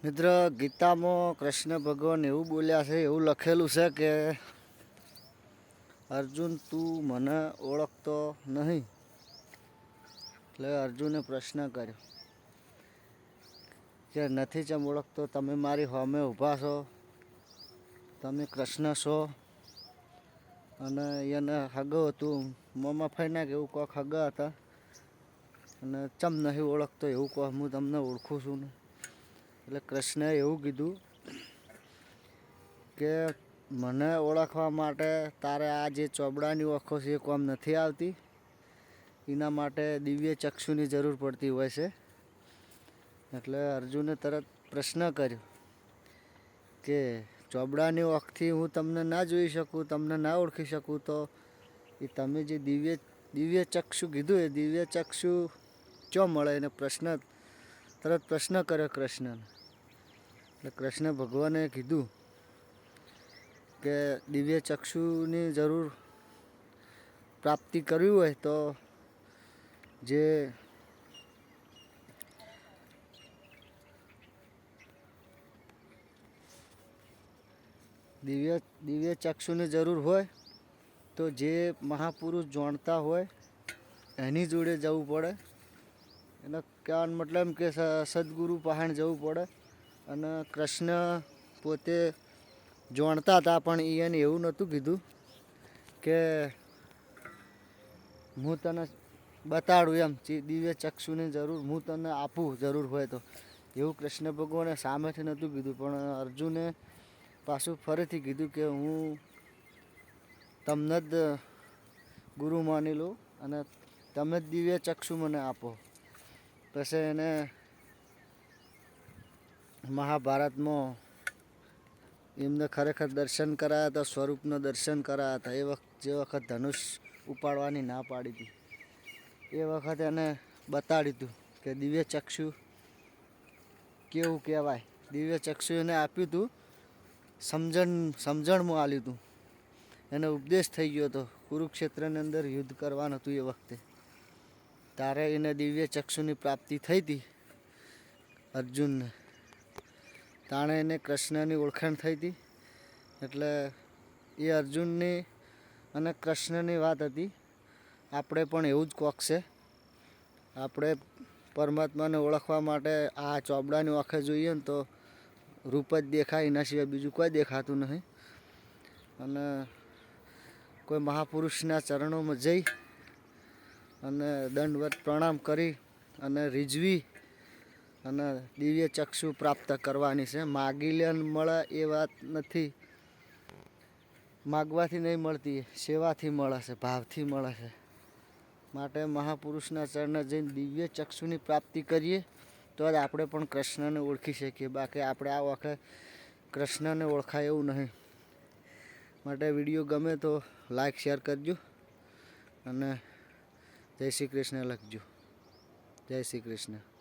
મિત્ર, ગીતામાં કૃષ્ણ ભગવાન એવું બોલ્યા છે, એવું લખેલું છે કે અર્જુન તું મને ઓળખતો નહીં. એટલે અર્જુને પ્રશ્ન કર્યો કે નથી ચમ ઓળખતો, તમે મારી સામે ઊભા છો, તમે કૃષ્ણ છો. અને એને હગો હતું, મોમાં ફાઈના કે એવું કોક હગા હતા. અને ચમ નહીં ઓળખતો એવું કહો, હું તમને ઓળખું છું ને. એટલે કૃષ્ણએ એવું કીધું કે મને ઓળખવા માટે તારે આ જે ચોબડાની આંખો છે એ કામ નથી આવતી. એના માટે દિવ્ય ચક્ષુની જરૂર પડતી હોય છે. એટલે અર્જુને તરત પ્રશ્ન કર્યો કે ચોબડાની આંખથી હું તમને ના જોઈ શકું, તમને ના ઓળખી શકું, તો એ તમે જે દિવ્ય ચક્ષુ કીધું એ દિવ્ય ચક્ષુ ચો મળે? એને તરત પ્રશ્ન કર્યો કૃષ્ણને. એટલે કૃષ્ણ ભગવાને કીધું કે દિવ્ય ચક્ષુની જરૂર પ્રાપ્તિ કરવી હોય તો જે દિવ્ય ચક્ષુની જરૂર હોય તો જે મહાપુરુષ જાણતા હોય એની જોડે જવું પડે. એનો કહેવાનો મતલબ કે સદગુરુ પાસે જવું પડે. અને કૃષ્ણ પોતે જાણતા હતા, પણ એને એવું નહોતું કીધું કે હું તને બતાડું એમ દિવ્ય ચક્ષુની જરૂર હું તને આપું જરૂર હોય તો. એવું કૃષ્ણ ભગવાને સામેથી નહોતું કીધું, પણ અર્જુને પાછું ફરીથી કીધું કે હું તમને જ ગુરુ માની લઉં અને તમે જ દિવ્ય ચક્ષુ મને આપો. પછી એને મહાભારતમાં એમને ખરેખર દર્શન કરાયા હતા, સ્વરૂપના દર્શન કરાયા હતા. જે વખત ધનુષ ઉપાડવાની ના પાડી હતી એ વખત એને બતાડ્યું હતું કે દિવ્ય ચક્ષુ કેવું કહેવાય. દિવ્ય ચક્ષુ એને આપ્યું હતું, સમજણમાં આલ્યું હતું. એને ઉપદેશ થઈ ગયો હતો. કુરુક્ષેત્રની અંદર યુદ્ધ કરવાનું હતું એ વખતે. ત્યારે એને દિવ્ય ચક્ષુની પ્રાપ્તિ થઈ હતી અર્જુનને. તાણે એને કૃષ્ણની ઓળખાણ થઈ હતી. એટલે એ અર્જુનની અને કૃષ્ણની વાત હતી. આપણે પણ એવું જ કોક છે. આપણે પરમાત્માને ઓળખવા માટે આ ચોબડાની આંખે જોઈએ ને તો રૂપ જ દેખાય, એના સિવાય બીજું કોઈ દેખાતું નહીં. અને કોઈ મહાપુરુષના ચરણોમાં જઈ અને દંડવત પ્રણામ કરી અને રીઝવી અને દિવ્ય ચક્ષુ પ્રાપ્ત કરવાની છે. માગી લે ને મળે એ વાત નથી. માગવાથી નહીં મળતી, સેવાથી મળે છે, ભાવથી મળે છે. માટે મહાપુરુષના ચરણે જઈને દિવ્ય ચક્ષુની પ્રાપ્તિ કરીએ તો જ આપણે પણ કૃષ્ણને ઓળખી શકીએ. બાકી આપણે આ વખતે કૃષ્ણને ઓળખાય એવું નહીં. માટે વિડીયો ગમે તો લાઈક શેર કરજો અને જય શ્રી કૃષ્ણ લખજો. જય શ્રી કૃષ્ણ.